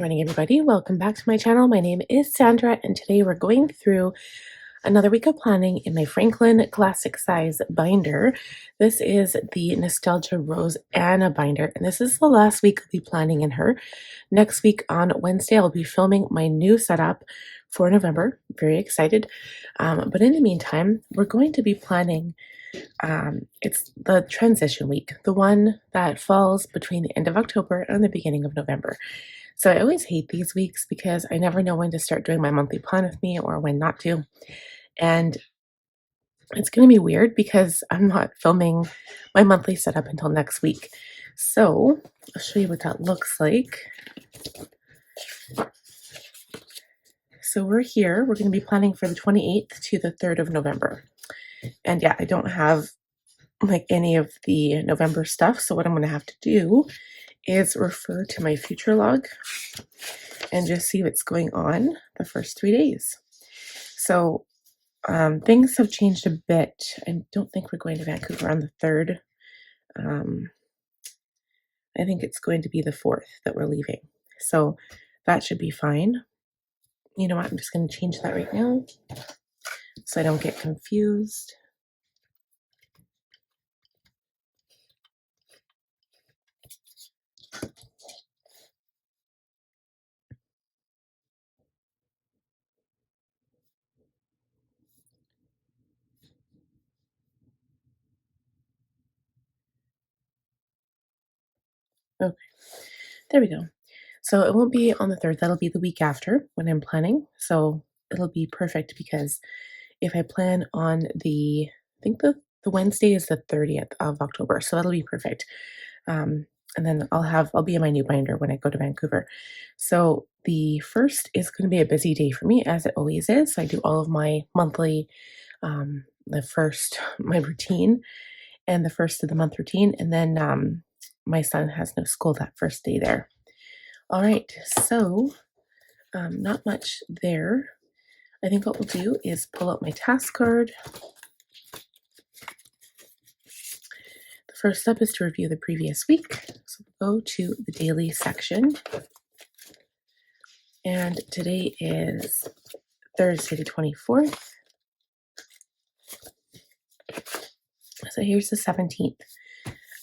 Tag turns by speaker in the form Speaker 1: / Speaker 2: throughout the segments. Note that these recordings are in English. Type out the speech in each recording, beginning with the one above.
Speaker 1: morning, everybody. Welcome back to my channel. My name is Sandra, and today we're going through another week of planning in my Franklin Classic Size binder. This is the Nostalgia Rose Anna binder, and this is the last week I'll be planning in her. Next week on Wednesday, I'll be filming my new setup for November. Very excited. But in the meantime, we're going to be planning it's the transition week, the one that falls between the end of October and the beginning of November. So I always hate these weeks because I never know when to start doing my monthly plan with me or when not to. And it's going to be weird because I'm not filming my monthly setup until next week. So I'll show you what that looks like. So we're here. We're going to be planning for the 28th to the 3rd of November. And yeah, I don't have like any of the November stuff. So what I'm going to have to do is refer to my future log and just see what's going on the first 3 days. So things have changed a bit. I don't think we're going to Vancouver on the 3rd. I think it's going to be the 4th that we're leaving. So that should be fine. You know what? I'm just going to change that right now so I don't get confused. Okay, there we go. So it won't be on the 3rd. That'll be the week after when I'm planning. So it'll be perfect because if I plan on I think the Wednesday is the 30th of October. So that'll be perfect. And then I'll be in my new binder when I go to Vancouver. So the 1st is going to be a busy day for me, as it always is. So I do all of my monthly, the 1st, my routine, and the 1st of the month routine. And then my son has no school that first day there. All right, so not much there. I think what we'll do is pull out my task card. The first step is to review the previous week. So we'll go to the daily section. And today is Thursday the 24th. So here's the 17th.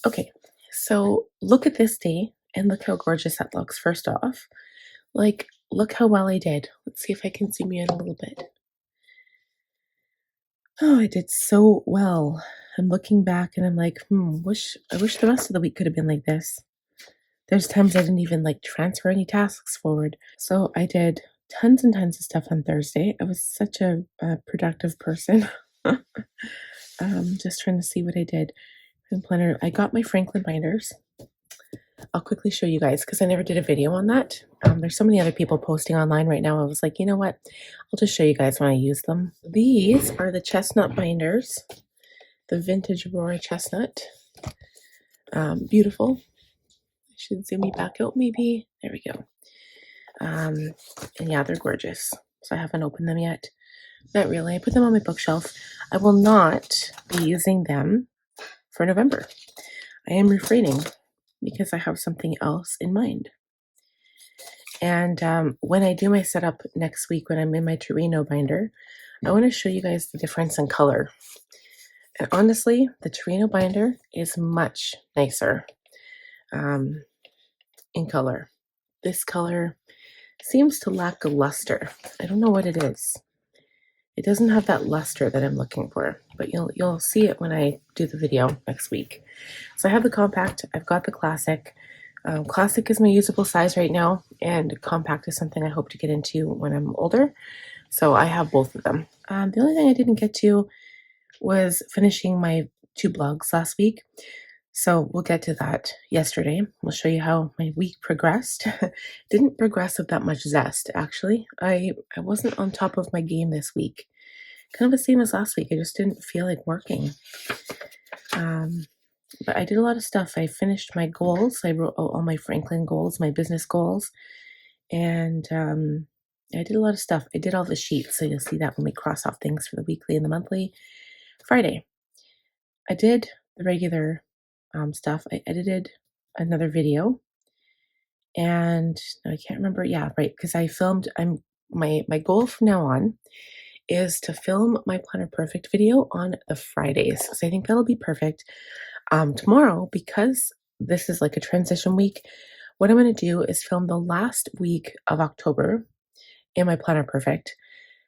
Speaker 1: Okay, so look at this day and look how gorgeous that looks. First off, like, look how well I did. Let's see if I can zoom you in a little bit. Oh, I did so well. I'm looking back and I'm like, I wish the rest of the week could have been like this. There's times I didn't even like transfer any tasks forward. So I did tons and tons of stuff on Thursday. I was such a productive person. Just trying to see what I did. Planner. I got my Franklin binders. I'll quickly show you guys because I never did a video on that. There's so many other people posting online right now. I was like, you know what? I'll just show you guys when I use them. These are the chestnut binders, the vintage Aurora chestnut. Beautiful. I should zoom me back out maybe. There we go. And yeah, they're gorgeous. So I haven't opened them yet. Not really. I put them on my bookshelf. I will not be using them for November. I am refraining because I have something else in mind. And when I do my setup next week, when I'm in my Torino binder, I want to show you guys the difference in color. And honestly, the Torino binder is much nicer in color. This color seems to lack a luster. I don't know what it is. It doesn't have that luster that I'm looking for, but you'll see it when I do the video next week. So I have the compact, I've got the classic. Classic is my usable size right now, and compact is something I hope to get into when I'm older. So I have both of them. The only thing I didn't get to was finishing my 2 blogs last week. So we'll get to that yesterday. We'll show you how my week progressed. Didn't progress with that much zest, actually. I wasn't on top of my game this week. Kind of the same as last week. I just didn't feel like working. But I did a lot of stuff. I finished my goals. I wrote all my Franklin goals, my business goals. And I did a lot of stuff. I did all the sheets. So you'll see that when we cross off things for the weekly and the monthly. Friday, I did the regular stuff. I edited another video, and I can't remember. Yeah, right, because I filmed. My goal from now on is to film my Planner Perfect video on the Fridays. So I think that'll be perfect. Tomorrow, because this is like a transition week, what I'm going to do is film the last week of October in my Planner Perfect,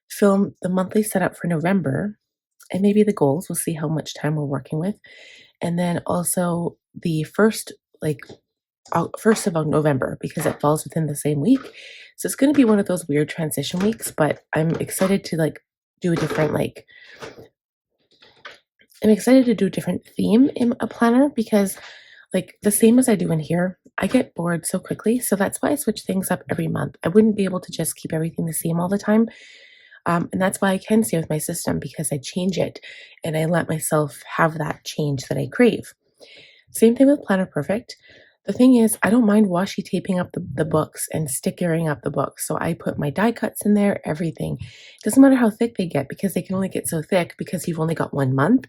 Speaker 1: film the monthly setup for November, and maybe the goals. We'll see how much time we're working with. And then also the first of November, because it falls within the same week. So it's going to be one of those weird transition weeks, but I'm excited to do a different I'm excited to do a different theme in a planner because the same as I do in here, I get bored so quickly. So that's why I switch things up every month. I wouldn't be able to just keep everything the same all the time. And that's why I can stay with my system, because I change it and I let myself have that change that I crave. Same thing with Planner Perfect. The thing is, I don't mind washi taping up the books and stickering up the books. So I put my die cuts in there, everything. It doesn't matter how thick they get, because they can only get so thick because you've only got 1 month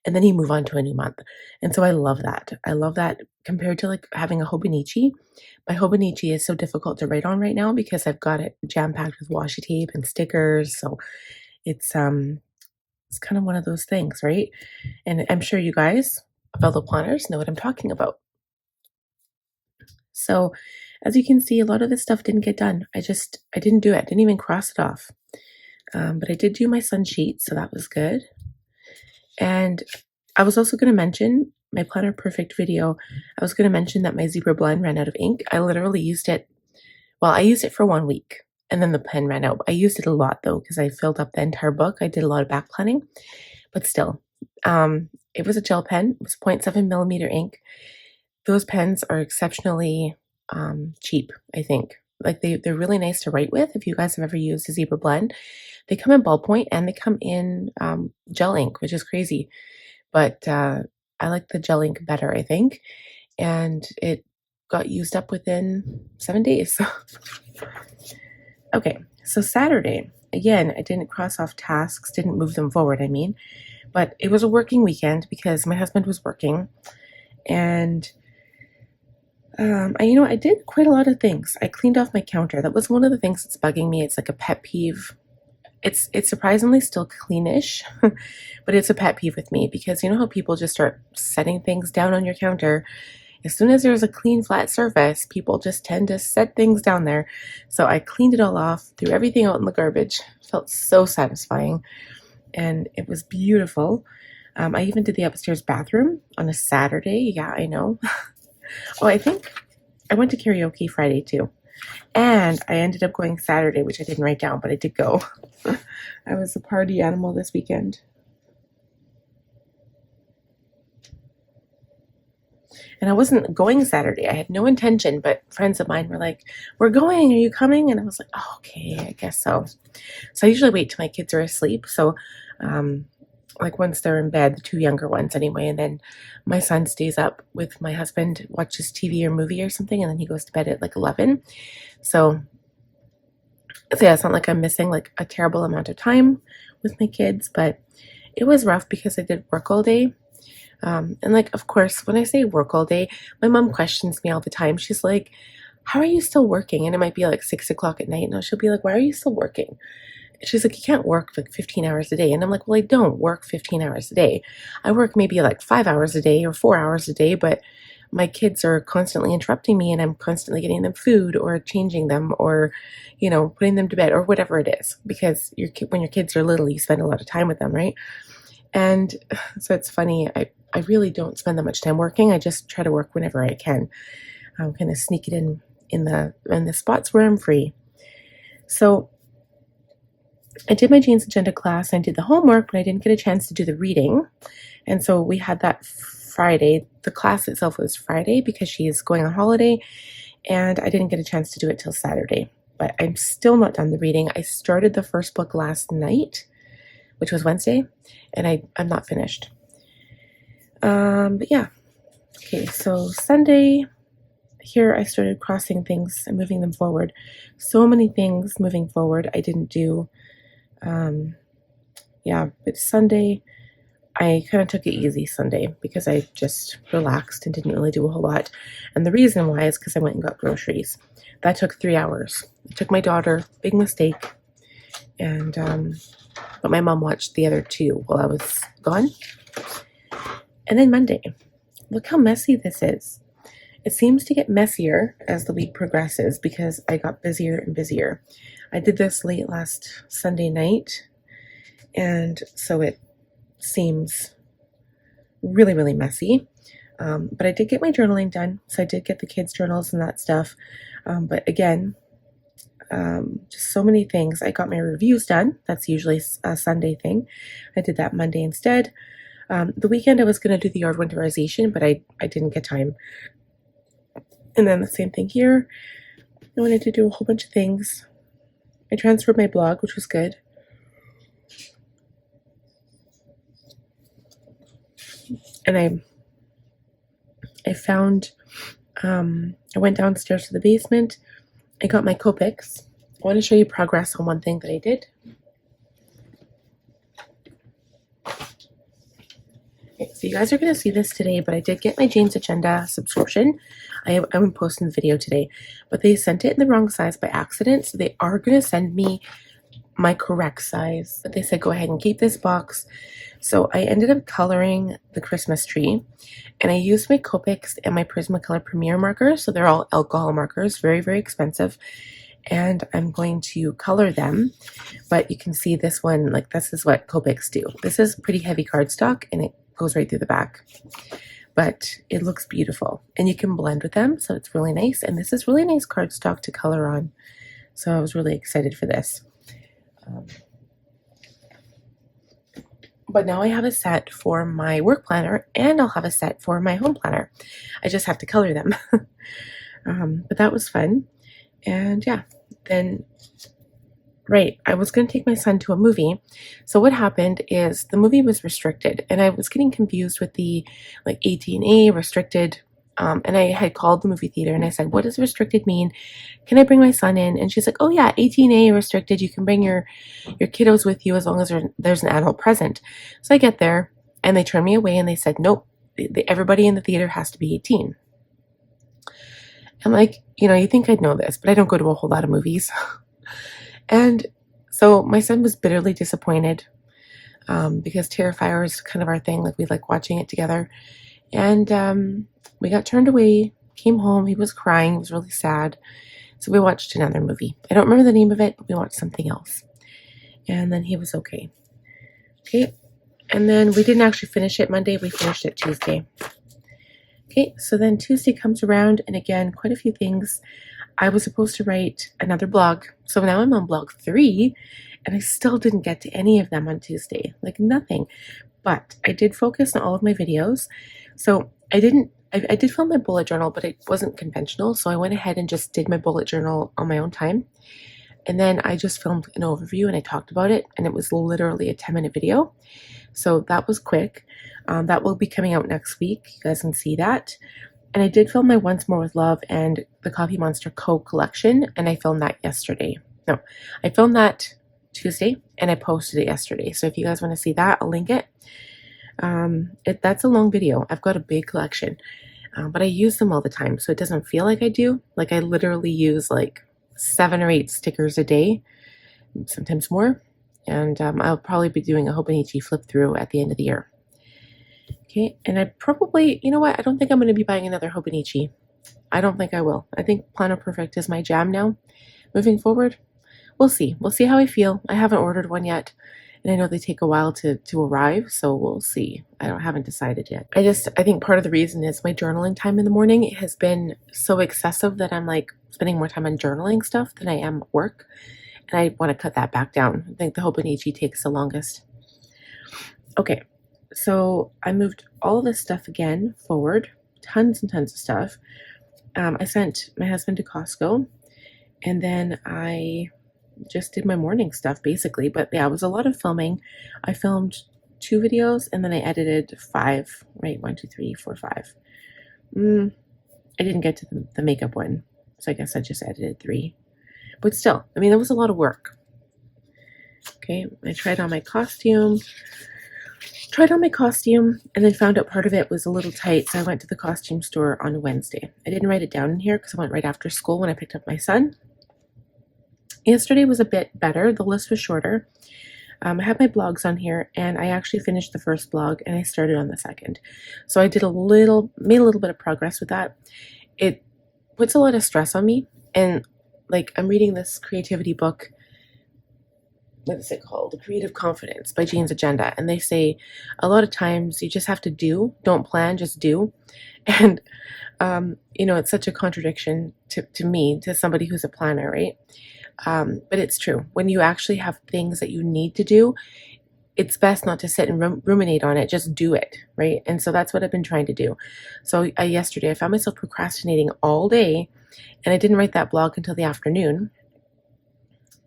Speaker 1: and then you move on to a new month. And so I love that. I love that compared to having a Hobonichi. My Hobonichi is so difficult to write on right now because I've got it jam-packed with washi tape and stickers. So it's kind of one of those things, right? And I'm sure you guys, fellow planners, know what I'm talking about. So as you can see, a lot of this stuff didn't get done. I didn't do it. I didn't even cross it off. But I did do my sun sheet, so that was good. And I was also going to mention my Planner Perfect video. I was going to mention that my zebra blend ran out of ink. I literally used it. Well, I used it for 1 week and then the pen ran out. I used it a lot though, because I filled up the entire book. I did a lot of back planning, but still, it was a gel pen. It was 0.7 millimeter ink. Those pens are exceptionally cheap, I think. They're really nice to write with. If you guys have ever used a zebra blend, they come in ballpoint and they come in gel ink, which is crazy. But I like the gel ink better, I think. And it got used up within 7 days. Okay, so Saturday, again, I didn't cross off tasks, didn't move them forward, I mean. But it was a working weekend because my husband was working. And I did quite a lot of things. I cleaned off my counter. That was one of the things that's bugging me. It's like a pet peeve. It's surprisingly still cleanish, but it's a pet peeve with me because you know how people just start setting things down on your counter. As soon as there's a clean, flat surface, people just tend to set things down there. So I cleaned it all off, threw everything out in the garbage. Felt so satisfying, and it was beautiful. I even did the upstairs bathroom on a Saturday. Yeah, I know. Oh, I think I went to karaoke Friday too. And I ended up going Saturday, which I didn't write down, but I did go. I was a party animal this weekend. And I wasn't going Saturday. I had no intention, but friends of mine were like, "We're going. Are you coming?" And I was like, "Oh, okay, I guess so." So I usually wait till my kids are asleep. So, once they're in bed, the two younger ones anyway, and then my son stays up with my husband, watches TV or movie or something, and then he goes to bed at 11. So yeah, it's not like I'm missing a terrible amount of time with my kids, but it was rough because I did work all day. And of course, when I say work all day, my mom questions me all the time. She's like, "How are you still working?" And it might be 6 o'clock at night. And she'll be like, "Why are you still working?" She's like, "You can't work 15 hours a day." And I'm like, "Well, I don't work 15 hours a day. I work maybe 5 hours a day or 4 hours a day, but my kids are constantly interrupting me and I'm constantly getting them food or changing them or, putting them to bed or whatever it is. Because when your kids are little, you spend a lot of time with them, right?" And so it's funny. I really don't spend that much time working. I just try to work whenever I can. I'm kind of sneak it in the spots where I'm free. So I did my Jane's Agenda class. I did the homework, but I didn't get a chance to do the reading. And so we had that Friday. The class itself was Friday because she's going on holiday, and I didn't get a chance to do it till Saturday. But I'm still not done the reading. I started the first book last night, which was Wednesday, and I'm not finished. But yeah. Okay, so Sunday, here I started crossing things and moving them forward. So many things moving forward I didn't do. Yeah, but Sunday, I kind of took it easy Sunday because I just relaxed and didn't really do a whole lot. And the reason why is because I went and got groceries. That took 3 hours. I took my daughter, big mistake, and but my mom watched the other two while I was gone. And then Monday, look how messy this is. It seems to get messier as the week progresses because I got busier and busier. I did this late last Sunday night, and so it seems really, really messy. But I did get my journaling done, so I did get the kids' journals and that stuff. But again, just so many things. I got my reviews done. That's usually a Sunday thing. I did that Monday instead. The weekend I was going to do the yard winterization, but I didn't get time. And then the same thing here. I wanted to do a whole bunch of things. I transferred my blog, which was good. And I found, I went downstairs to the basement. I got my Copics. I want to show you progress on one thing that I did. Okay, so you guys are going to see this today, but I did get my Jane's Agenda subscription. I'm posting the video today, but they sent it in the wrong size by accident, so they are going to send me my correct size. But they said, go ahead and keep this box. So I ended up coloring the Christmas tree, and I used my Copics and my Prismacolor Premier markers. So they're all alcohol markers, very, very expensive. And I'm going to color them. But you can see this one, like this is what Copics do. This is pretty heavy cardstock, and it goes right through the back. But it looks beautiful, and you can blend with them, so it's really nice. And this is really nice cardstock to color on. So I was really excited for this. But now I have a set for my work planner, and I'll have a set for my home planner. I just have to color them. But that was fun. And yeah, then, right, I was going to take my son to a movie. So what happened is the movie was restricted, and I was getting confused with the like 18A restricted. And I had called the movie theater and I said, what does restricted mean? Can I bring my son in? And she's like, oh yeah, 18A restricted. You can bring your kiddos with you as long as there's an adult present. So I get there and they turn me away and they said, nope, everybody in the theater has to be 18. I'm like, you think I'd know this, but I don't go to a whole lot of movies. And so my son was bitterly disappointed because Terrifier is kind of our thing. Like we like watching it together. And we got turned away, came home. He was crying. He was really sad. So we watched another movie. I don't remember the name of it, but we watched something else. And then he was okay. Okay. And then we didn't actually finish it Monday. We finished it Tuesday. Okay. So then Tuesday comes around, and again, quite a few things. I was supposed to write another blog. So now I'm on blog 3, and I still didn't get to any of them on Tuesday. Like nothing. But I did focus on all of my videos. So I did film my bullet journal, but it wasn't conventional. So I went ahead and just did my bullet journal on my own time. And then I just filmed an overview and I talked about it. And it was literally a 10-minute video. So that was quick. That will be coming out next week. You guys can see that. And I did film my Once More with Love and the Coffee Monster Co. collection. And I filmed that yesterday. No, I filmed that Tuesday and I posted it yesterday. So if you guys want to see that, I'll link it. That's a long video. I've got a big collection, but I use them all the time, so it doesn't feel like I do. Like I literally use like 7 or 8 stickers a day, sometimes more. And I'll probably be doing a Hobonichi flip through at the end of the year. Okay, and I probably, you know what? I don't think I'm going to be buying another Hobonichi. I don't think I will. I think Plano Perfect is my jam now. Moving forward, we'll see. We'll see how I feel. I haven't ordered one yet. And I know they take a while to arrive, so we'll see. I haven't decided yet. I think part of the reason is my journaling time in the morning has been so excessive that I'm like spending more time on journaling stuff than I am work. And I want to cut that back down. I think the Hobonichi takes the longest. Okay, so I moved all of this stuff again forward. Tons and tons of stuff. I sent my husband to Costco, and then I just did my morning stuff basically. But yeah, it was a lot of filming. I filmed 2 videos and then I edited 5, right? 1, 2, 3, 4, 5. I didn't get to the makeup one, so I guess I just edited 3. But still, I mean, it was a lot of work. Okay, I tried on my costume. tried on my costume and then found out part of it was a little tight, so I went to the costume store on Wednesday. I didn't write it down in here because I went right after school when I picked up my son. Yesterday was a bit better. The list was shorter. I had my blogs on here, and I actually finished the first blog and I started on the second. So I made a little bit of progress with that. It puts a lot of stress on me, and like I'm reading this creativity book. What is it called? The Creative Confidence by Jane's Agenda. And they say a lot of times you just have to do, don't plan, just do. And, it's such a contradiction to me, to somebody who's a planner, right? But it's true. When you actually have things that you need to do, it's best not to sit and ruminate on it, just do it, right? And so that's what I've been trying to do. So yesterday I found myself procrastinating all day, and I didn't write that blog until the afternoon.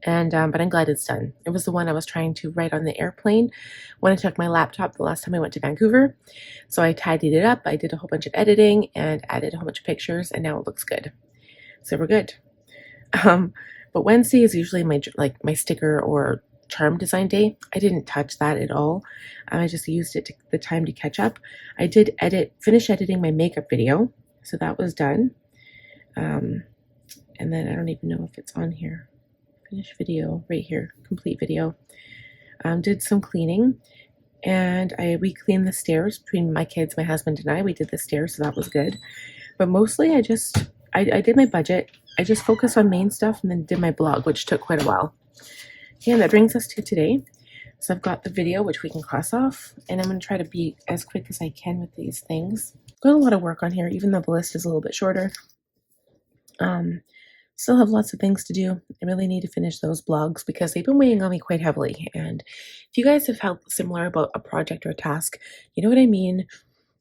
Speaker 1: And but I'm glad it's done. It was the one I was trying to write on the airplane when I took my laptop the last time I went to Vancouver. So I tidied it up. I did a whole bunch of editing and added a whole bunch of pictures, and now it looks good. So we're good. But Wednesday is usually my sticker or charm design day. I didn't touch that at all. I just used the time to catch up. I did finish editing my makeup video, so that was done. And then I don't even know if it's on here. Finish video right here, complete video. Did some cleaning, and we cleaned the stairs between my kids, my husband, and I. We did the stairs, so that was good. But mostly I did my budget. I just focused on main stuff and then did my blog, which took quite a while. Okay, and that brings us to today. So I've got the video, which we can cross off, and I'm going to try to be as quick as I can with these things. Got a lot of work on here, even though the list is a little bit shorter. Still have lots of things to do. I really need to finish those blogs because they've been weighing on me quite heavily. And if you guys have felt similar about a project or a task, you know what I mean?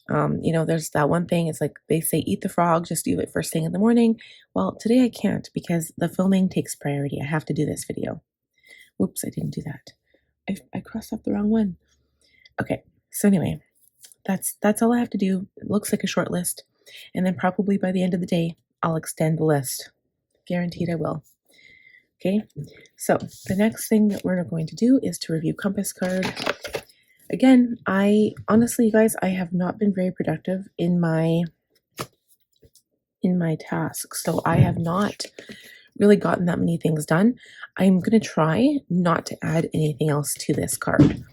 Speaker 1: There's that one thing, it's like they say, eat the frog, just do it first thing in the morning. Well, today I can't because the filming takes priority. I have to do this video. Whoops, I didn't do that. I crossed off the wrong one. Okay, so anyway, that's all I have to do. It looks like a short list. And then probably by the end of the day, I'll extend the list. Guaranteed I will. Okay, so the next thing that we're going to do is to review compass card. Again, honestly, you guys, I have not been very productive in my tasks, so I have not really gotten that many things done. I'm going to try not to add anything else to this card.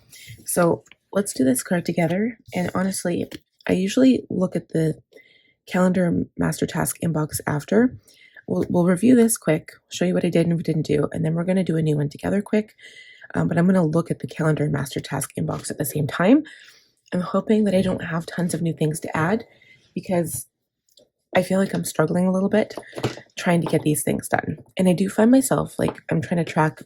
Speaker 1: So let's do this card together. And honestly, I usually look at the calendar master task inbox after. We'll review this quick, show you what I did and what I didn't do, and then we're going to do a new one together quick. But I'm going to look at the calendar master task inbox at the same time. I'm hoping that I don't have tons of new things to add because I feel like I'm struggling a little bit trying to get these things done. And I do find myself like I'm trying to track,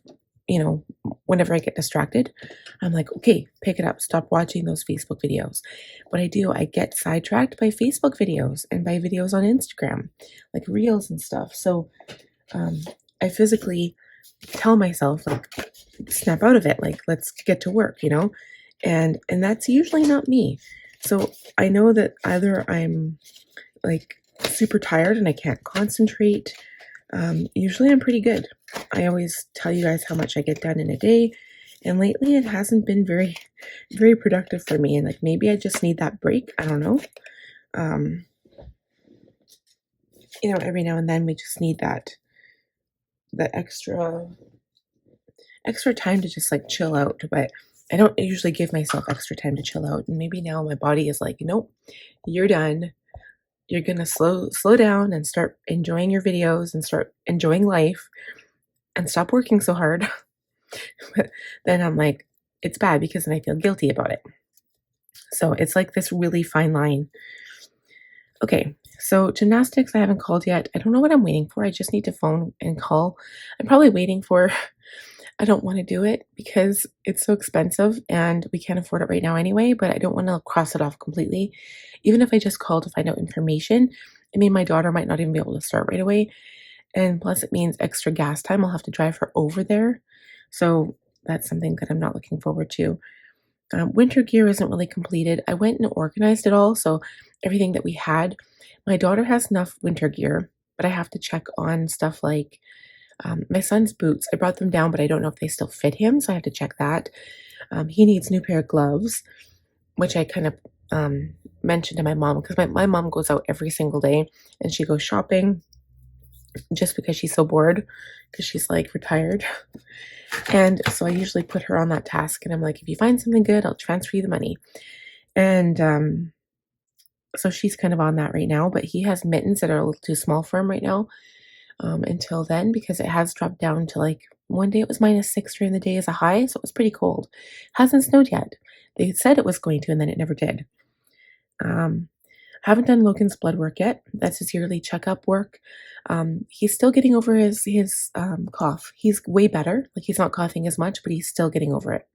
Speaker 1: whenever I get distracted, I'm like, okay, pick it up, stop watching those Facebook videos. What I do, I get sidetracked by Facebook videos and by videos on Instagram, like reels and stuff. So I physically tell myself, like, snap out of it, like, let's get to work, and that's usually not me. So I know that either I'm like super tired and I can't concentrate. Usually I'm pretty good. I always tell you guys how much I get done in a day, and lately it hasn't been very, very productive for me. And like maybe I just need that break. I don't know. Every now and then we just need that extra time to just like chill out. But I don't usually give myself extra time to chill out. And maybe now my body is like, nope, you're done. You're gonna slow down and start enjoying your videos and start enjoying life and stop working so hard. But then I'm like, it's bad because then I feel guilty about it. So it's like this really fine line. Okay, so gymnastics I haven't called yet. I don't know what I'm waiting for. I just need to phone and call. I'm probably waiting for, I don't want to do it because it's so expensive and we can't afford it right now anyway, but I don't want to cross it off completely. Even if I just call to find out information, I mean, my daughter might not even be able to start right away. And plus it means extra gas time. I'll have to drive her over there. So that's something that I'm not looking forward to. Winter gear isn't really completed. I went and organized it all. So everything that we had, my daughter has enough winter gear, but I have to check on stuff like my son's boots. I brought them down, but I don't know if they still fit him. So I have to check that. He needs new pair of gloves. which I kind of mentioned to my mom because my mom goes out every single day and she goes shopping just because she's so bored because she's like retired. And so I usually put her on that task and I'm like, if you find something good, I'll transfer you the money. And so she's kind of on that right now, but he has mittens that are a little too small for him right now until then because it has dropped down to like one day it was -6 during the day as a high, so it was pretty cold. Hasn't snowed yet. They said it was going to, and then it never did. Um, haven't done Logan's blood work yet. That's his yearly checkup work. He's still getting over his cough. He's way better. Like he's not coughing as much, but he's still getting over it.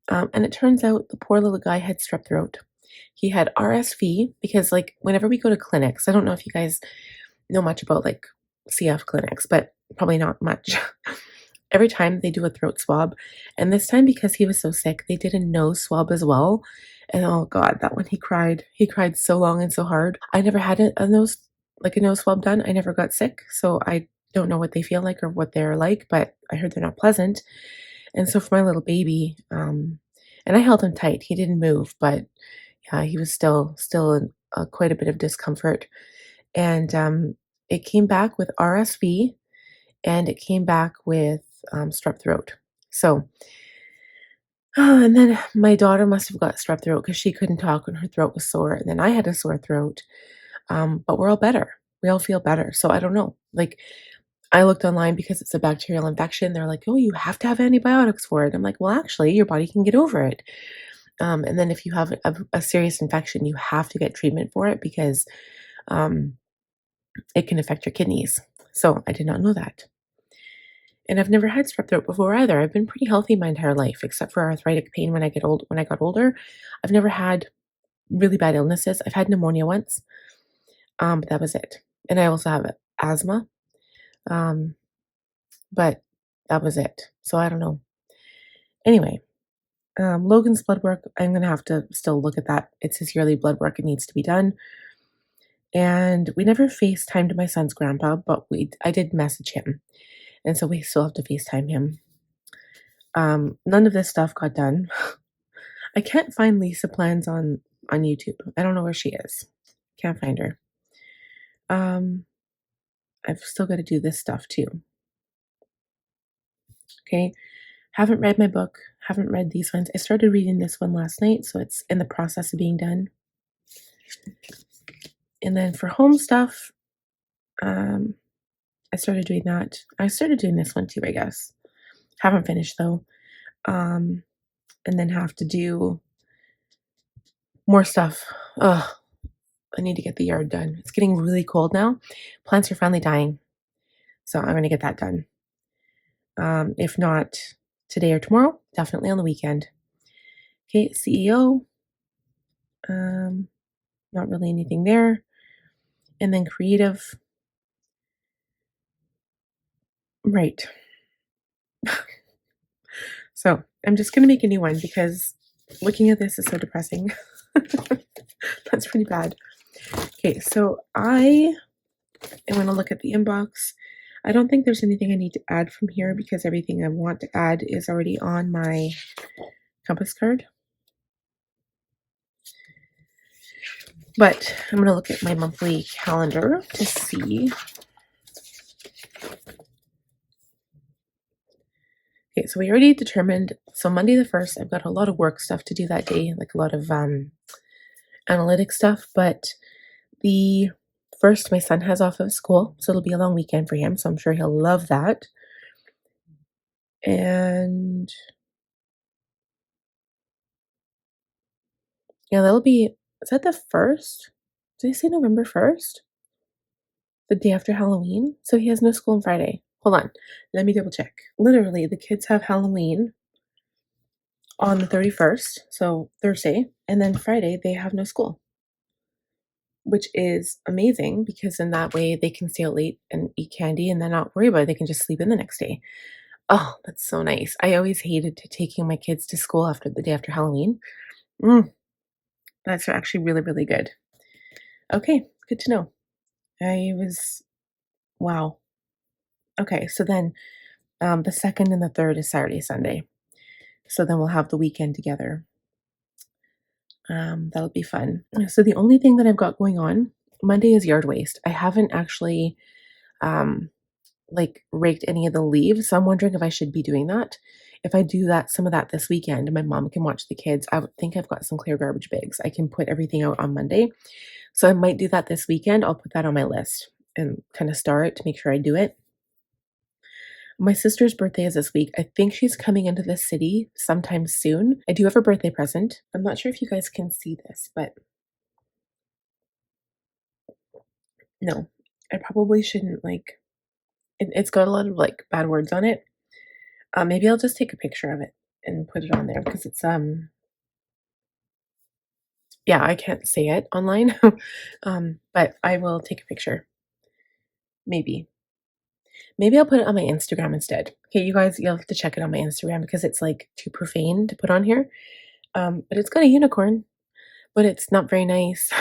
Speaker 1: And it turns out the poor little guy had strep throat. He had RSV because, like, whenever we go to clinics, I don't know if you guys know much about like CF clinics, but probably not much. Every time they do a throat swab, and this time because he was so sick, they did a nose swab as well. And oh god, that one he cried. He cried so long and so hard. I never had a nose swab done. I never got sick, so I don't know what they feel like or what they're like, but I heard they're not pleasant. And so for my little baby, and I held him tight. He didn't move, but yeah, he was still in quite a bit of discomfort. And it came back with RSV, and it came back with strep throat. So, and then my daughter must have got strep throat because she couldn't talk and her throat was sore. And then I had a sore throat, but we're all better. We all feel better. So I don't know. Like I looked online because it's a bacterial infection. They're like, oh, you have to have antibiotics for it. I'm like, well, actually, your body can get over it. And then if you have a serious infection, you have to get treatment for it because um, it can affect your kidneys. So I did not know that. And I've never had strep throat before either. I've been pretty healthy my entire life, except for arthritic pain when I got older. I've never had really bad illnesses. I've had pneumonia once, but that was it. And I also have asthma, um, but that was it. So I don't know. Anyway, Logan's blood work, I'm gonna have to still look at that. It's his yearly blood work. It needs to be done. And we never FaceTimed my son's grandpa, but I did message him. And so we still have to FaceTime him. None of this stuff got done. I can't find Lisa Plans on YouTube. I don't know where she is. Can't find her. I've still got to do this stuff too. Okay. Haven't read my book. Haven't read these ones. I started reading this one last night, so it's in the process of being done. And then for home stuff, I started doing that. I started doing this one too, I guess. Haven't finished though. And then have to do more stuff. Ugh, I need to get the yard done. It's getting really cold now. Plants are finally dying. So I'm going to get that done. If not today or tomorrow, definitely on the weekend. Okay, CEO. Not really anything there. And then creative. Right. So I'm just going to make a new one because looking at this is so depressing. That's pretty bad. Okay, so I am going to look at the inbox. I don't think there's anything I need to add from here because everything I want to add is already on my compass card. But I'm going to look at my monthly calendar to see. Okay, so we already determined, so Monday the 1st, I've got a lot of work stuff to do that day, like a lot of analytic stuff, but the 1st, my son has off of school, so it'll be a long weekend for him, so I'm sure he'll love that. And yeah, that'll be, is that the 1st? Did I say November 1st? The day after Halloween? So he has no school on Friday. Hold on, let me double check. Literally, the kids have Halloween on the 31st, so Thursday, and then Friday they have no school, which is amazing because in that way they can stay out late and eat candy and then not worry about it. They can just sleep in the next day. Oh, that's so nice. I always hated taking my kids to school after the day after Halloween. That's actually really, really good. Okay, good to know. Wow. Okay, so then the 2nd and the 3rd is Saturday, Sunday. So then we'll have the weekend together. That'll be fun. So the only thing that I've got going on Monday is yard waste. I haven't actually um, like raked any of the leaves, so I'm wondering if I should be doing that. If I do that, some of that this weekend, my mom can watch the kids. I would think I've got some clear garbage bags. I can put everything out on Monday, so I might do that this weekend. I'll put that on my list and kind of star it to make sure I do it. My sister's birthday is this week. I think she's coming into the city sometime soon. I do have a birthday present. I'm not sure if you guys can see this, but no, I probably shouldn't it's got a lot of like bad words on it. Maybe I'll just take a picture of it and put it on there because it's yeah, I can't say it online. But I will take a picture. Maybe. Maybe I'll put it on my Instagram instead. Okay, you guys, you'll have to check it on my Instagram because it's like too profane to put on here. But it's got a unicorn, but it's not very nice.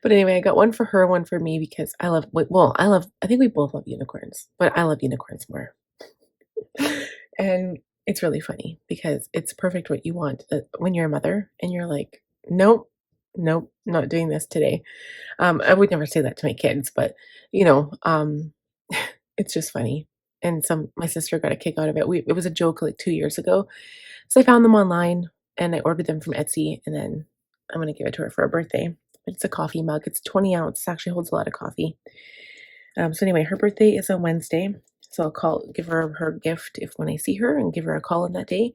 Speaker 1: But anyway, I got one for her, one for me because I think we both love unicorns, but I love unicorns more. And it's really funny because it's perfect what you want when you're a mother and you're like, nope, nope, not doing this today. I would never say that to my kids, but you know, it's just funny. And my sister got a kick out of it. It was a joke like 2 years ago. So I found them online and I ordered them from Etsy, and then I'm gonna give it to her for her birthday. It's a coffee mug. It's 20 ounce. It actually holds a lot of coffee. So anyway, her birthday is on Wednesday. So give her her gift if when I see her, and give her a call on that day,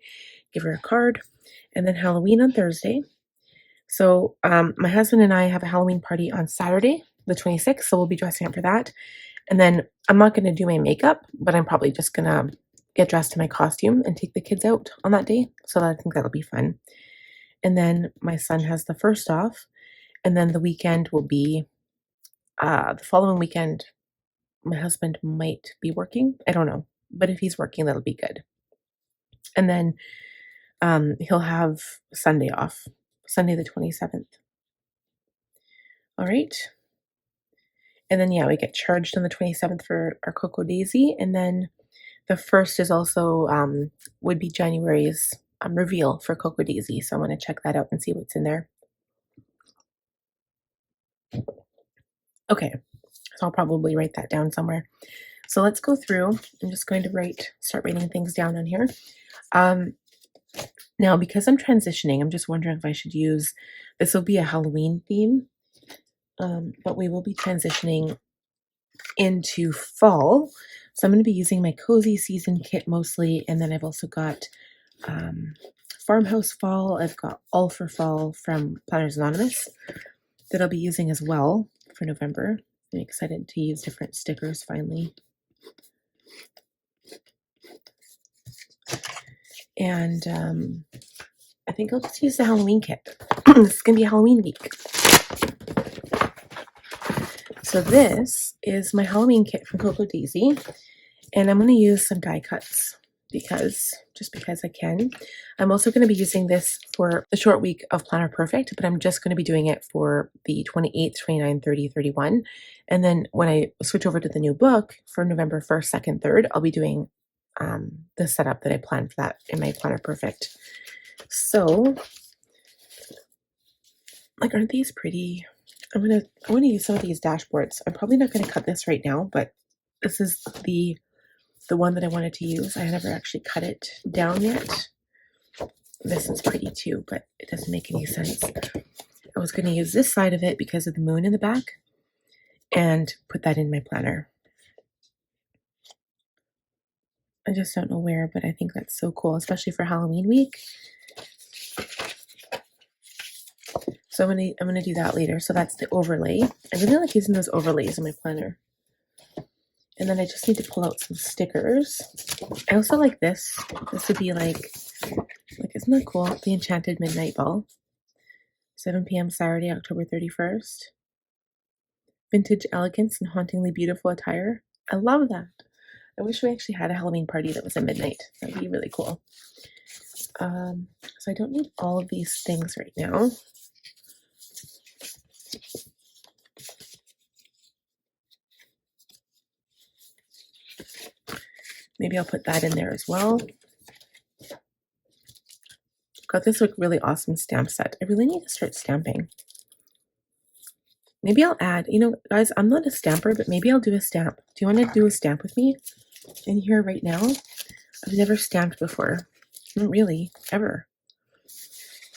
Speaker 1: give her a card, and then Halloween on Thursday. So my husband and I have a Halloween party on Saturday, the 26th. So we'll be dressing up for that. And then I'm not going to do my makeup, but I'm probably just going to get dressed in my costume and take the kids out on that day. So I think that'll be fun. And then my son has the first off. And then the weekend will be the following weekend. My husband might be working. I don't know. But if he's working, that'll be good. And then he'll have Sunday off, Sunday the 27th. All right. And then, yeah, we get charged on the 27th for our Cocoa Daisy. And then the first is also would be January's reveal for Cocoa Daisy. So I'm going to check that out and see what's in there. Okay. So I'll probably write that down somewhere. So let's go through. I'm just going to start writing things down on here. Now, because I'm transitioning, I'm just wondering if I should use, this will be a Halloween theme, but we will be transitioning into fall. So I'm going to be using my Cozy Season kit mostly, and then I've also got Farmhouse Fall. I've got All for Fall from Planners Anonymous that I'll be using as well for November. I'm excited to use different stickers finally. And I think I'll just use the Halloween kit. This is going to be Halloween week. So this is my Halloween kit from Cocoa Daisy, and I'm going to use some die cuts just because I can. I'm also going to be using this for the short week of Planner Perfect, but I'm just going to be doing it for the 28th, 29th, 30th, 31. And then when I switch over to the new book for November 1st, 2nd, 3rd, I'll be doing the setup that I planned for that in my Planner Perfect. So, like, aren't these pretty? I want to use some of these dashboards. I'm probably not going to cut this right now, but this is the one that I wanted to use. I never actually cut it down yet. This is pretty too, but it doesn't make any sense. I was going to use this side of it because of the moon in the back and put that in my planner. I just don't know where, but I think that's so cool, especially for Halloween week. So I'm gonna do that later. So that's the overlay. I really like using those overlays in my planner. And then I just need to pull out some stickers. I also like this. This would be like isn't that cool? The Enchanted Midnight Ball. 7 p.m. Saturday, October 31st. Vintage elegance and hauntingly beautiful attire. I love that. I wish we actually had a Halloween party that was at midnight. That'd be really cool. So I don't need all of these things right now. Maybe I'll put that in there as well. Got this like really awesome stamp set. I really need to start stamping. Maybe I'll add, guys, I'm not a stamper, but maybe I'll do a stamp. Do you want to do a stamp with me in here right now? I've never stamped before. Not really, ever.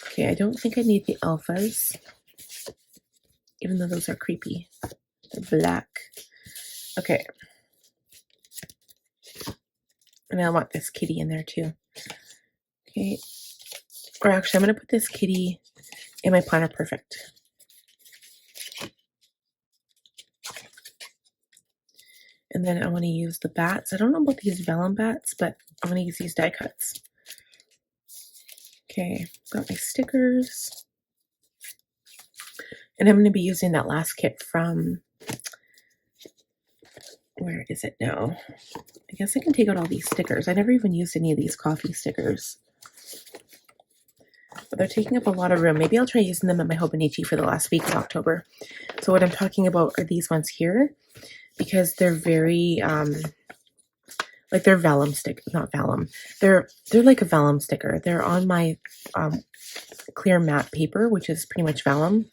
Speaker 1: Okay, I don't think I need the alphas, even though those are creepy. They're black. Okay. And I want this kitty in there too. Okay. Or actually, I'm going to put this kitty in my Planner Perfect. And then I want to use the bats. I don't know about these vellum bats, but I'm going to use these die cuts. Okay, got my stickers. And I'm going to be using that last kit from, where is it now? I guess I can take out all these stickers. I never even used any of these coffee stickers. But they're taking up a lot of room. Maybe I'll try using them at my Hobonichi for the last week of October. So what I'm talking about are these ones here, because they're very, like they're vellum stick, not vellum. They're like a vellum sticker. They're on my clear matte paper, which is pretty much vellum.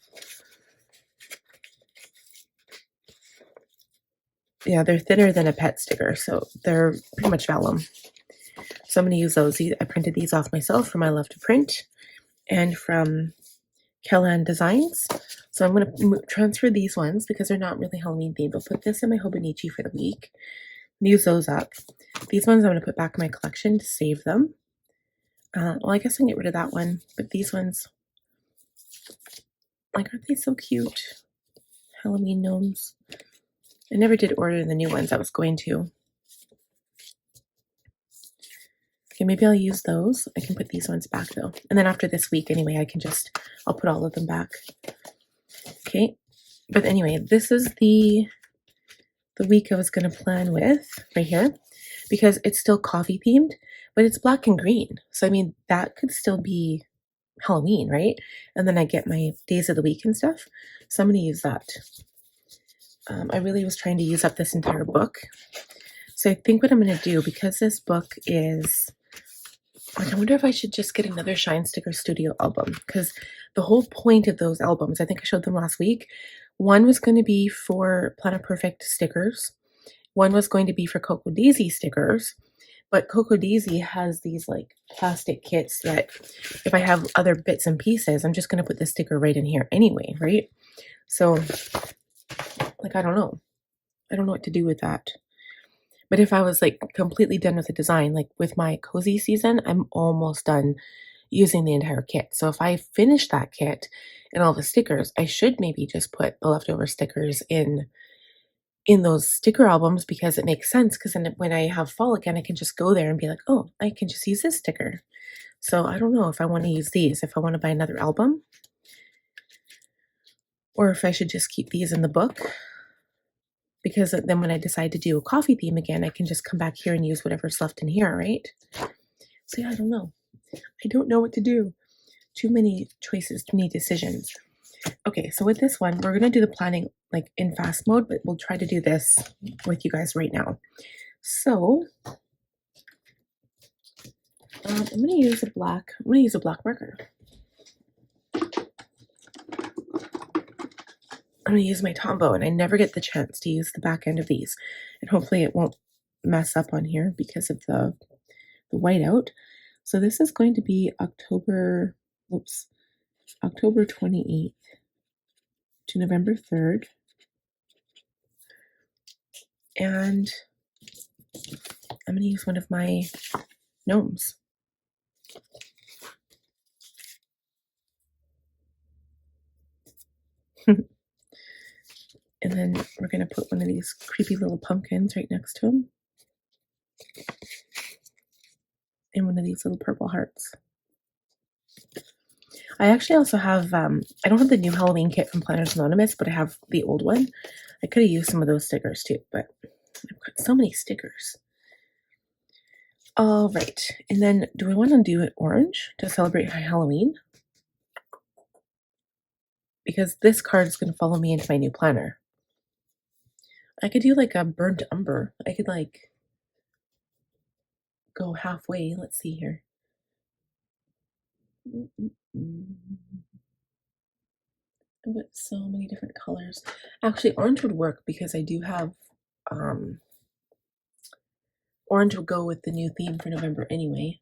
Speaker 1: Yeah, they're thinner than a pet sticker, so they're pretty much vellum. So I'm going to use those. I printed these off myself from I Love to Print and from Kellan Designs. So I'm going to transfer these ones because they're not really Halloween themed. I'll put this in my Hobonichi for the week. Use those up. These ones I'm going to put back in my collection to save them. Well, I guess I can get rid of that one, but these ones, like, aren't they so cute? Halloween gnomes. I never did order the new ones. I was going to. Okay, maybe I'll use those. I can put these ones back though. And then after this week anyway, I'll put all of them back. Okay, but anyway, this is the week I was going to plan with right here, because it's still coffee themed, but it's black and green. So I mean, that could still be Halloween, right? And then I get my days of the week and stuff. So I'm going to use that. I really was trying to use up this entire book. So I think what I'm going to do, because this book is, I wonder if I should just get another Shine Sticker Studio album, because the whole point of those albums, I think I showed them last week, one was going to be for Planet Perfect stickers, one was going to be for Coco Daisy stickers, but Coco Daisy has these like plastic kits that if I have other bits and pieces, I'm just going to put the sticker right in here anyway, right? So, like, I don't know what to do with that. But if I was like completely done with the design, like with my cozy season, I'm almost done using the entire kit. So if I finish that kit and all the stickers, I should maybe just put the leftover stickers in those sticker albums, because it makes sense, because then when I have fall again, I can just go there and be like, oh, I can just use this sticker. So I don't know if I want to use these, if I want to buy another album, or if I should just keep these in the book, because then when I decide to do a coffee theme again, I can just come back here and use whatever's left in here, right? So yeah, I don't know. I don't know what to do. Too many choices, too many decisions. Okay, so with this one, we're going to do the planning like in fast mode, but we'll try to do this with you guys right now. So I'm going to use a black marker. I'm going to use my Tombow, and I never get the chance to use the back end of these. And hopefully it won't mess up on here because of the whiteout. So this is going to be October 28th to November 3rd. And I'm going to use one of my gnomes. And then we're going to put one of these creepy little pumpkins right next to him. And one of these little purple hearts. I actually also have, I don't have the new Halloween kit from Planners Anonymous, but I have the old one. I could have used some of those stickers too, but I've got so many stickers. All right. And then do I want to do it orange to celebrate Halloween? Because this card is going to follow me into my new planner. I could do like a burnt umber. I could like go halfway. Let's see here. I've got so many different colors. Actually, orange would work because I do have um, orange will go with the new theme for November anyway.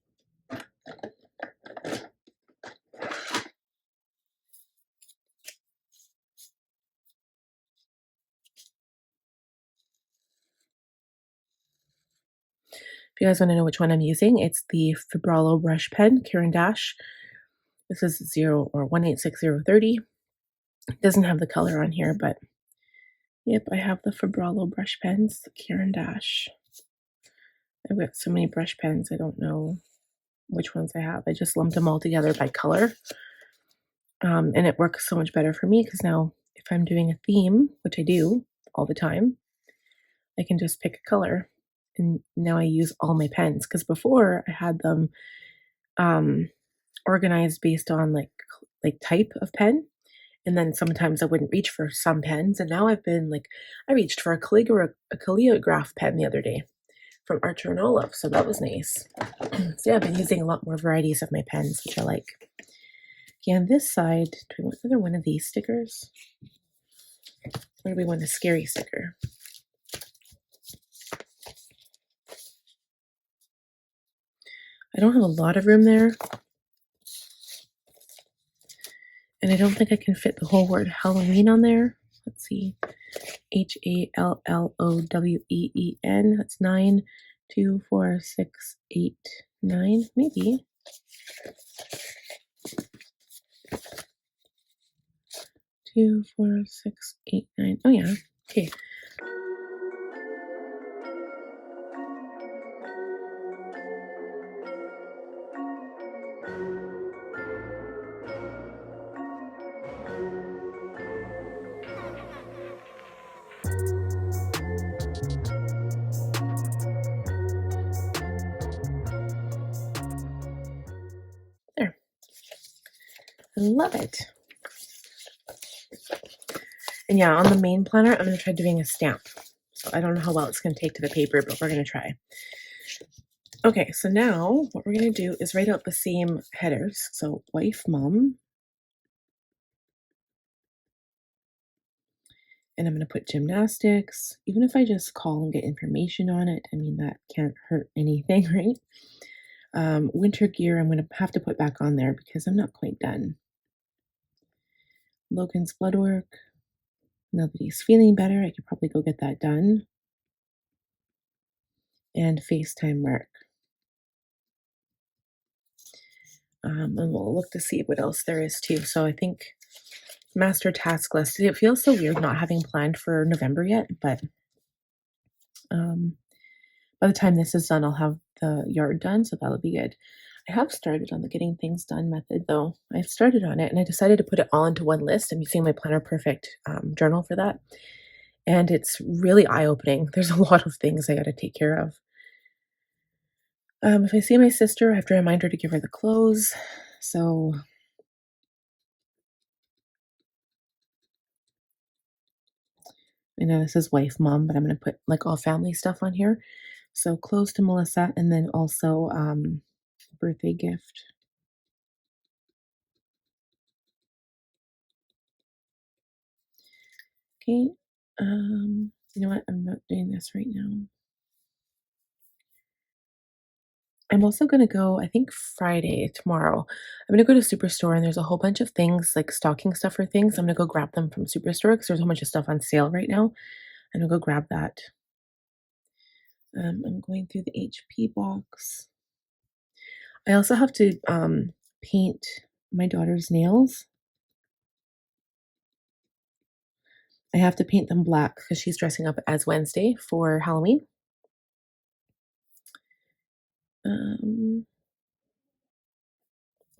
Speaker 1: If you guys want to know which one I'm using, it's the Fibrello brush pen, Karen Dash. This is 0 or 186030. It doesn't have the color on here, but yep, I have the Fibrello brush pens, the Karen Dash. I've got so many brush pens, I don't know which ones I have. I just lumped them all together by color. And it works so much better for me because now if I'm doing a theme, which I do all the time, I can just pick a color. And now I use all my pens because before I had them um, organized based on like type of pen. And then sometimes I wouldn't reach for some pens. And now I've been like, I reached for a calligraph pen the other day from Archer and Olive. So that was nice. So yeah, I've been using a lot more varieties of my pens, which I like. Yeah, on this side, do we want another one of these stickers? Or do we want a scary sticker? I don't have a lot of room there. And I don't think I can fit the whole word Halloween on there. Let's see. HALLOWEEN. That's 9, 2, 4, 6, 8, 9. Maybe. 2, 4, 6, 8, 9. Oh, yeah. Okay. There. I love it. And yeah, on the main planner, I'm going to try doing a stamp. So I don't know how well it's going to take to the paper, but we're going to try. Okay, so now what we're going to do is write out the same headers. So wife, mom. And I'm going to put gymnastics. Even if I just call and get information on it, I mean, that can't hurt anything, right? Winter gear, I'm going to have to put back on there because I'm not quite done. Logan's blood work. Now that he's feeling better, I could probably go get that done. And FaceTime work. And we'll look to see what else there is too. So I think master task list. It feels so weird not having planned for November yet, but by the time this is done, I'll have the yard done, so that'll be good. I have started on the getting things done method though. I've started on it and I decided to put it all into one list. I'm using my Planner Perfect journal for that. And it's really eye-opening. There's a lot of things I got to take care of. If I see my sister, I have to remind her to give her the clothes. So I know this is wife, mom, but I'm going to put like all family stuff on here. So clothes to Melissa and then also birthday gift. Okay. You know what? I'm not doing this right now. I'm also going to go, I think Friday, tomorrow. I'm going to go to Superstore and there's a whole bunch of things like stocking stuffer things. I'm going to go grab them from Superstore because there's a bunch of stuff on sale right now. I'm going to go grab that. I'm going through the HP box. I also have to paint my daughter's nails. I have to paint them black because she's dressing up as Wednesday for Halloween. I'm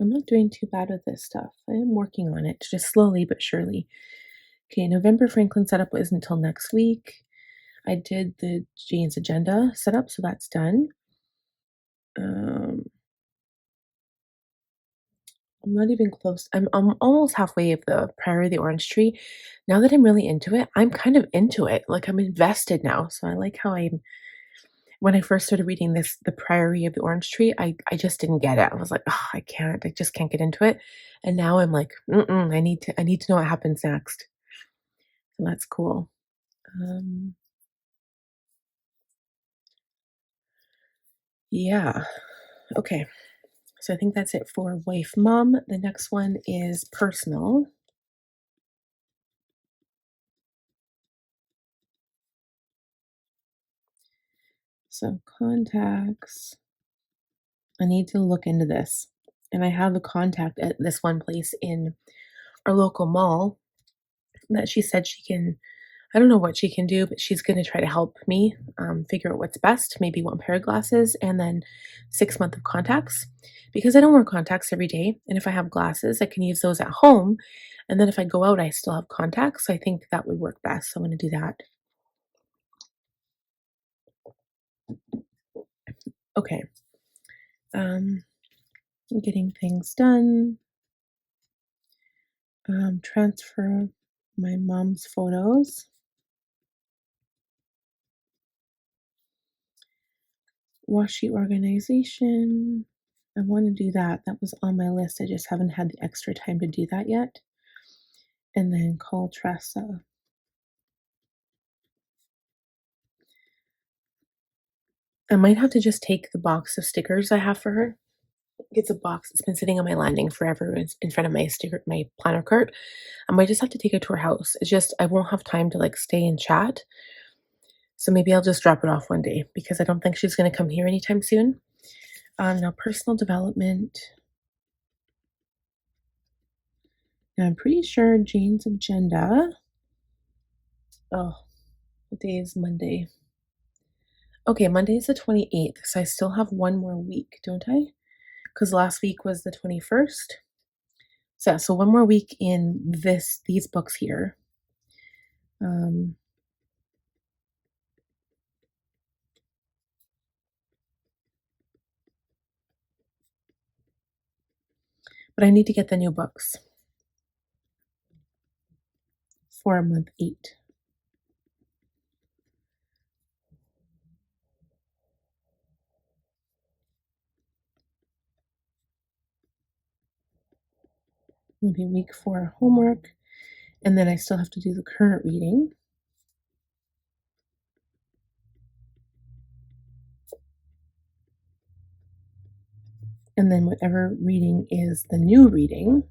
Speaker 1: not doing too bad with this stuff. I am working on it, just slowly but surely. Okay, November Franklin setup isn't until next week. I did the Jane's agenda setup, so that's done. I'm not even close. I'm almost halfway of the Prairie the Orange Tree. Now that I'm really into it, I'm kind of into it. Like I'm invested now. So I like how I'm when I first started reading this, The Priory of the Orange Tree, I just didn't get it. I was like, "Oh, I just can't get into it." And now I'm like, "Mm-mm, I need to know what happens next." So that's cool. Um, yeah. Okay. So I think that's it for wife, mom. The next one is personal. So contacts. I need to look into this. And I have a contact at this one place in our local mall that she said she can, I don't know what she can do, but she's going to try to help me figure out what's best. Maybe one pair of glasses and then 6 months of contacts because I don't wear contacts every day. And if I have glasses, I can use those at home. And then if I go out, I still have contacts. So I think that would work best. So I'm going to do that. Okay. Um, Getting things done. Transfer my mom's photos. Washi organization. I want to do that. That was on my list. I just haven't had the extra time to do that yet. And then call Tressa. I might have to just take the box of stickers I have for her. It's a box that's been sitting on my landing forever. It's in front of my planner cart. I might just have to take it to her house. It's just I won't have time to like stay and chat. So maybe I'll just drop it off one day because I don't think she's going to come here anytime soon. Now personal development. And I'm pretty sure Jane's agenda. Oh, what day is Monday? Okay, Monday is the 28th, so I still have one more week, don't I? Because last week was the 21st. So yeah, so one more week in these books here. Um, but I need to get the new books for month 8. Maybe week 4 homework, and then I still have to do the current reading. And then whatever reading is the new reading.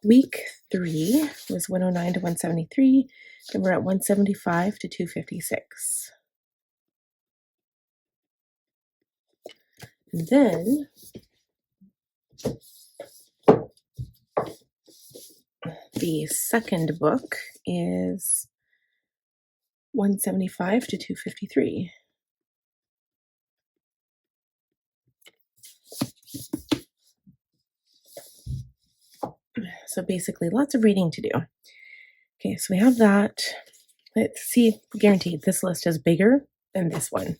Speaker 1: Week 3 was 109 to 173, and we're at 175 to 256. And then the second book is 175 to 253. So basically, lots of reading to do. Okay, so we have that. Let's see, guaranteed this list is bigger than this one.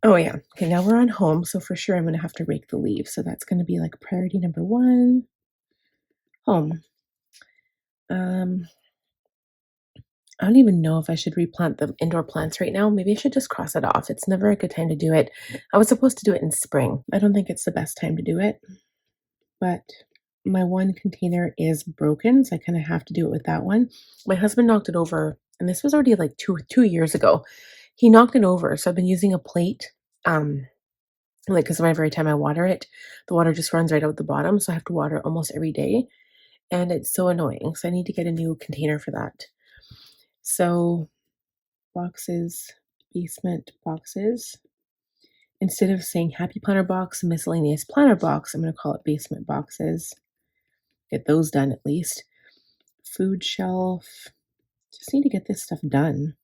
Speaker 1: Oh, yeah. Okay, now we're on home, so for sure I'm going to have to rake the leaves. So that's going to be like priority number 1 home. I don't even know if I should replant the indoor plants right now. Maybe I should just cross it off. It's never a good time to do it. I was supposed to do it in spring. I don't think it's the best time to do it, but my one container is broken, so I kind of have to do it with that one. My husband knocked it over, and this was already like two years ago. He knocked it over, so I've been using a plate. Like because every time I water it, the water just runs right out the bottom, so I have to water it almost every day, and it's so annoying. So I need to get a new container for that. So boxes, basement boxes. Instead of saying happy planner box, miscellaneous planner box, I'm going to call it basement boxes. Get those done at least. Food shelf. Just need to get this stuff done.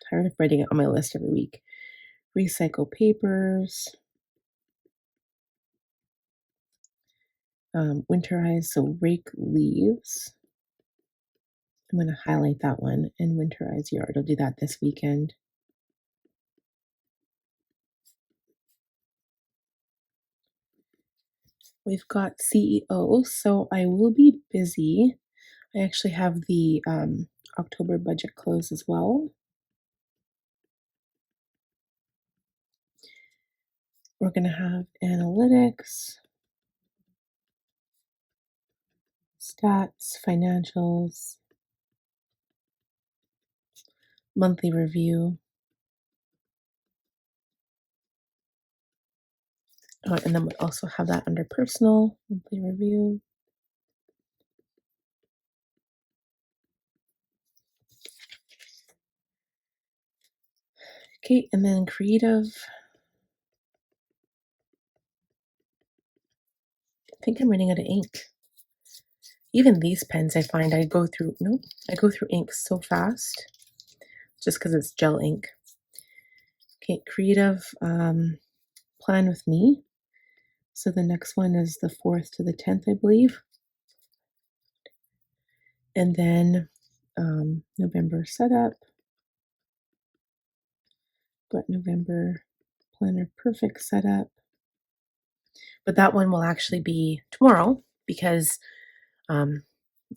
Speaker 1: Tired of writing it on my list every week. Recycle papers. Winterize, so rake leaves. I'm going to highlight that one and winterize yard. I'll do that this weekend. we've got CEO, so I will be busy. I actually have the October budget close as well. We're going to have analytics, stats, financials, monthly review. Oh, and then we also have that under personal, monthly review. Okay, and then creative. I think I'm running out of ink. Even these pens, I find I go through ink so fast just because it's gel ink. Okay, creative, plan with me. So the next one is the 4th to the 10th, I believe. And then November setup. Got November planner perfect setup. But that one will actually be tomorrow because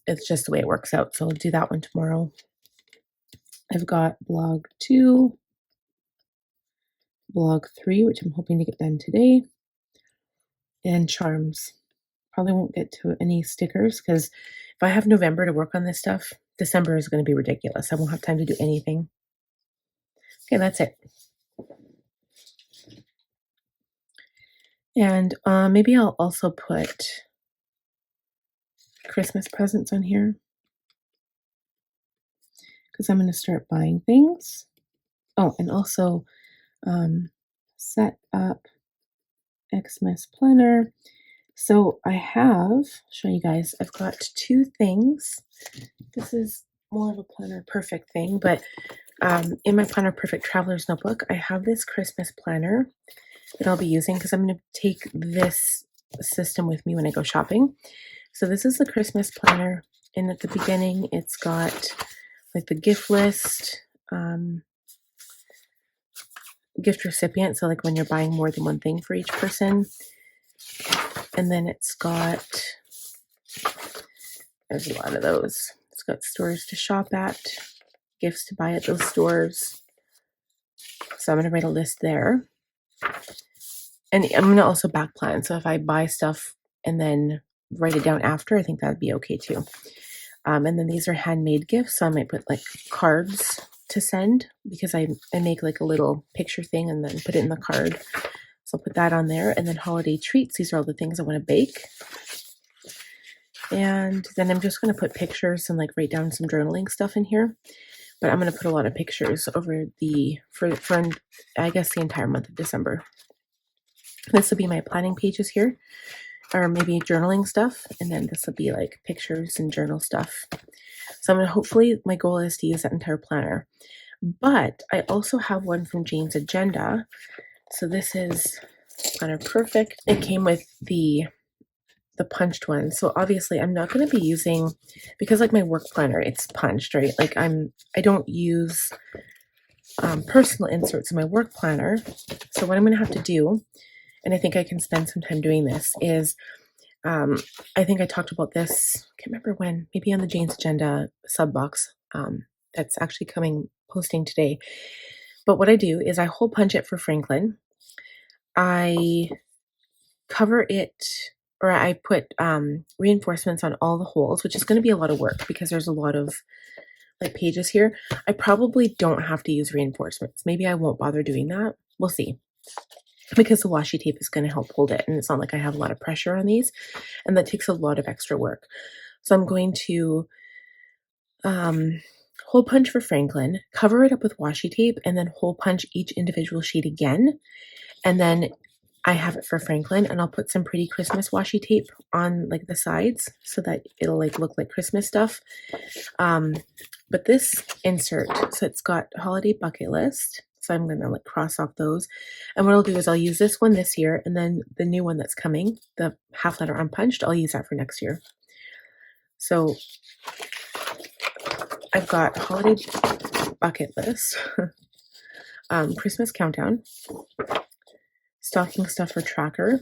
Speaker 1: it's just the way it works out. So I'll do that one tomorrow. I've got blog 2, blog 3, which I'm hoping to get done today, and charms. Probably won't get to any stickers because if I have November to work on this stuff, December is going to be ridiculous. I won't have time to do anything. Okay, that's it. And maybe I'll also put Christmas presents on here because I'm going to start buying things. Oh, and also set up Xmas planner. So I have, I'll show you guys, I've got 2 things. This is more of a planner perfect thing, but in my planner perfect traveler's notebook, I have this Christmas planner that I'll be using because I'm going to take this system with me when I go shopping. So this is the Christmas planner, and at the beginning it's got like the gift list, gift recipient, so like when you're buying more than one thing for each person. And then it's got, there's a lot of those. It's got stores to shop at, gifts to buy at those stores. So I'm going to write a list there. And I'm going to also back plan. So if I buy stuff and then write it down after, I think that'd be okay too. And then these are handmade gifts. So I might put like cards to send because I make like a little picture thing and then put it in the card. So I'll put that on there. And then holiday treats. These are all the things I want to bake. And then I'm just going to put pictures and like write down some journaling stuff in here. But I'm going to put a lot of pictures over for I guess the entire month of December. This will be my planning pages here, or maybe journaling stuff. And then this will be like pictures and journal stuff. So I'm going to, hopefully my goal is to use that entire planner. But I also have one from Jane's Agenda. So this is Planner Perfect. It came with the punched one. So obviously I'm not going to be using, because like my work planner, it's punched, right? Like I don't use personal inserts in my work planner. So what I'm going to have to do, and I think I can spend some time doing this, is I think I talked about this, can't remember when, maybe on the Jane's Agenda sub box that's actually posting today. But what I do is I hole punch it for Franklin. I cover it, or I put reinforcements on all the holes, which is going to be a lot of work because there's a lot of like pages here. I probably don't have to use reinforcements. Maybe I won't bother doing that. We'll see. Because the washi tape is going to help hold it, and it's not like I have a lot of pressure on these, and that takes a lot of extra work. So I'm going to hole punch for Franklin, cover it up with washi tape, and then hole punch each individual sheet again. And then I have it for Franklin, and I'll put some pretty Christmas washi tape on like the sides so that it'll like look like Christmas stuff. But this insert, so it's got holiday bucket list. So I'm going to like cross off those. And what I'll do is I'll use this one this year, and then the new one that's coming, the half letter unpunched, I'll use that for next year. So I've got holiday bucket list, Christmas countdown, stocking stuffer tracker,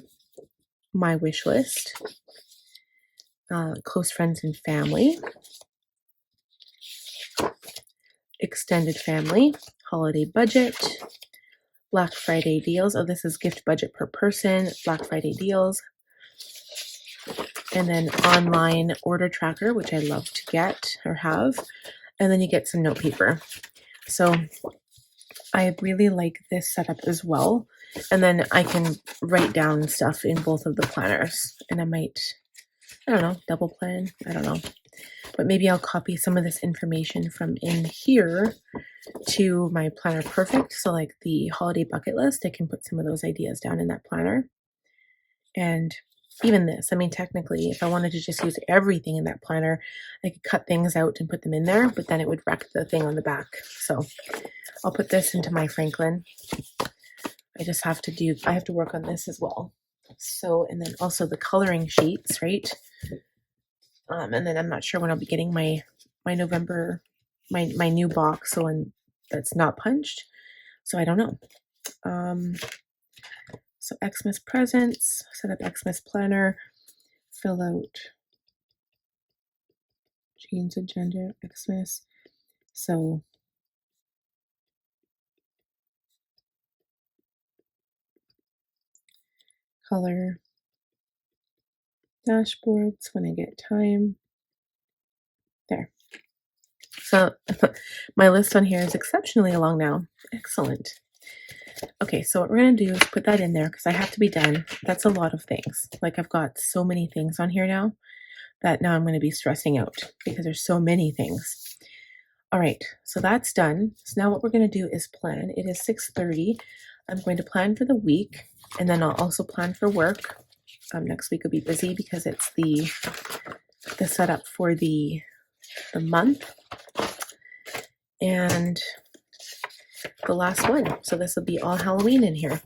Speaker 1: my wish list, close friends and family, extended family, holiday budget, Black Friday deals. Oh, this is gift budget per person, Black Friday deals, and then online order tracker, which I love to get or have. And then you get some note paper. So I really like this setup as well. And then I can write down stuff in both of the planners. And I might, I don't know, double plan. I don't know. But maybe I'll copy some of this information from in here to my planner perfect. So like the holiday bucket list, I can put some of those ideas down in that planner. And even this, I mean, technically, if I wanted to just use everything in that planner, I could cut things out and put them in there, but then it would wreck the thing on the back. So I'll put this into my Franklin. I have to work on this as well. So, and then also the coloring sheets, right? And then I'm not sure when I'll be getting my November, my new box, so when that's not punched. So I don't know. So Xmas presents, set up Xmas planner, fill out Jean's agenda, Xmas. So color dashboards when I get time. There. So my list on here is exceptionally long now. Excellent. Okay, so what we're going to do is put that in there because I have to be done. That's a lot of things. Like I've got so many things on here now that now I'm going to be stressing out because there's so many things. All right, so that's done. So now what we're going to do is plan. It is 6:30. I'm going to plan for the week, and then I'll also plan for work. Next week will be busy because it's the setup for the month and the last one. So this will be all Halloween in here.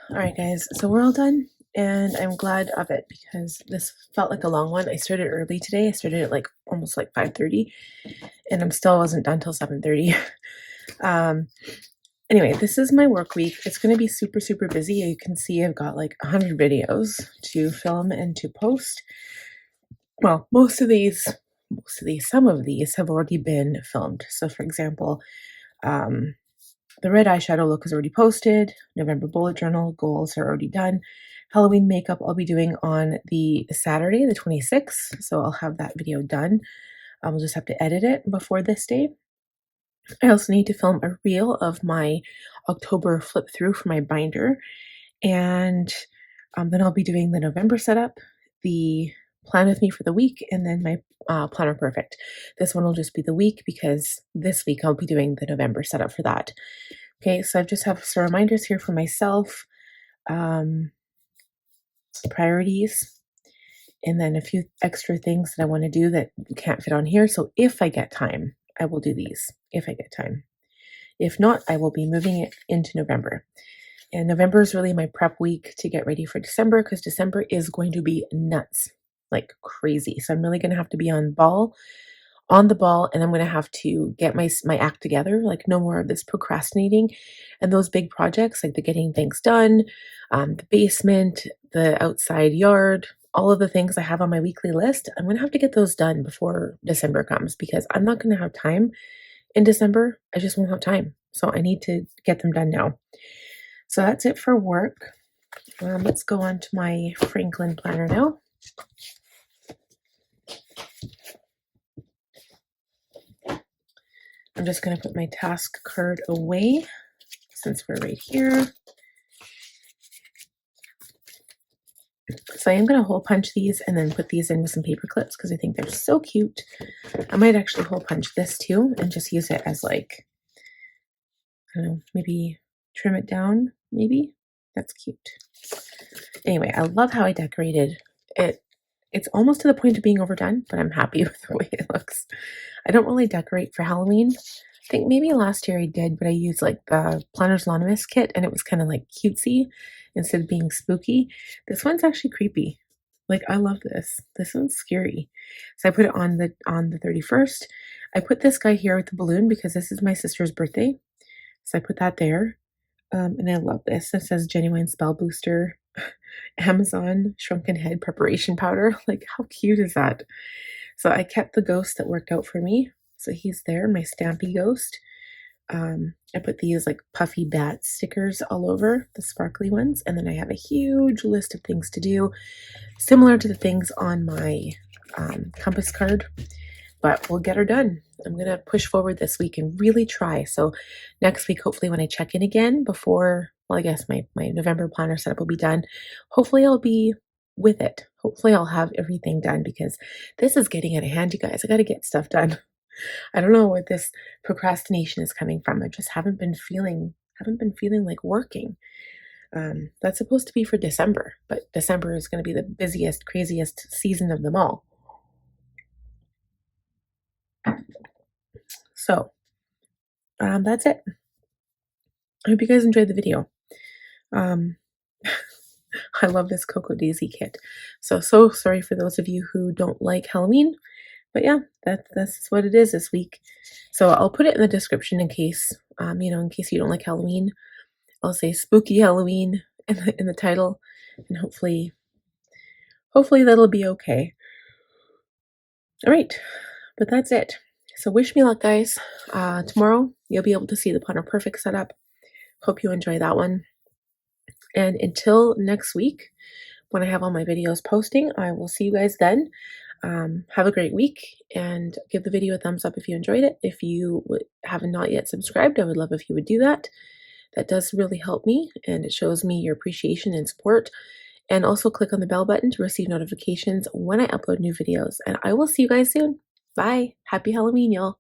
Speaker 1: All right, guys, so we're all done, and I'm glad of it because this felt like a long one. I started early today. I started at like almost like 5:30, and I'm still wasn't done till 7:30. Anyway, this is my work week. It's going to be super, super busy. You can see I've got like 100 videos to film and to post. Well, some of these have already been filmed. So, for example, the red eyeshadow look is already posted. November bullet journal goals are already done. Halloween makeup I'll be doing on the Saturday, the 26th. So I'll have that video done. We'll just have to edit it before this day. I also need to film a reel of my October flip through for my binder. And then I'll be doing the November setup, the plan with me for the week, and then my planner perfect. This one will just be the week because this week I'll be doing the November setup for that. Okay, so I just have some reminders here for myself, priorities, and then a few extra things that I want to do that can't fit on here. So if I get time, I will do these if I get time. If not, I will be moving it into November. And November is really my prep week to get ready for December because December is going to be nuts, like crazy. So I'm really going to have to be on the ball, and I'm going to have to get my act together. Like no more of this procrastinating, and those big projects like the getting things done, the basement, the outside yard, all of the things I have on my weekly list. I'm going to have to get those done before December comes because I'm not going to have time in December. I just won't have time. So I need to get them done now. So that's it for work. Let's go on to my Franklin planner now. I'm just going to put my task card away since we're right here. So I am going to hole punch these and then put these in with some paper clips because I think they're so cute. I might actually hole punch this too and just use it as like, I don't know, maybe trim it down, maybe. That's cute. Anyway, I love how I decorated it. It's almost to the point of being overdone, but I'm happy with the way it looks. I don't really decorate for Halloween. I think maybe last year I did, but I used like the Planners Anonymous kit and it was kind of like cutesy instead of being spooky. This one's actually creepy. Like I love this. This one's scary. So I put it on the 31st. I put this guy here with the balloon because this is my sister's birthday. So I put that there. And I love this. It says Genuine Spell Booster, Amazon Shrunken Head Preparation Powder. Like, how cute is that? So I kept the ghost that worked out for me. So he's there, my Stampy ghost. I put these like puffy bat stickers all over, the sparkly ones, and then I have a huge list of things to do, similar to the things on my compass card, but we'll get her done. I'm going to push forward this week and really try. So next week, hopefully when I check in again before, well, I guess my November planner setup will be done. Hopefully I'll be with it. Hopefully I'll have everything done because this is getting out of hand, you guys. I got to get stuff done. I don't know where this procrastination is coming from. I just haven't been feeling like working. That's supposed to be for December, but December is going to be the busiest, craziest season of them all. So that's it. I hope you guys enjoyed the video. Um, I love this Cocoa Daisy kit. So sorry for those of you who don't like Halloween, but yeah, that's what it is this week. So I'll put it in the description in case, in case you don't like Halloween. I'll say Spooky Halloween in the title, and hopefully that'll be okay. All right, but that's it. So wish me luck, guys. Tomorrow you'll be able to see the Planner Perfect setup. Hope you enjoy that one. And until next week, when I have all my videos posting, I will see you guys then. Have a great week and give the video a thumbs up if you enjoyed it. If you haven't not yet subscribed, I would love if you would do that. That does really help me and it shows me your appreciation and support. And also click on the bell button to receive notifications when I upload new videos. And I will see you guys soon. Bye. Happy Halloween, y'all.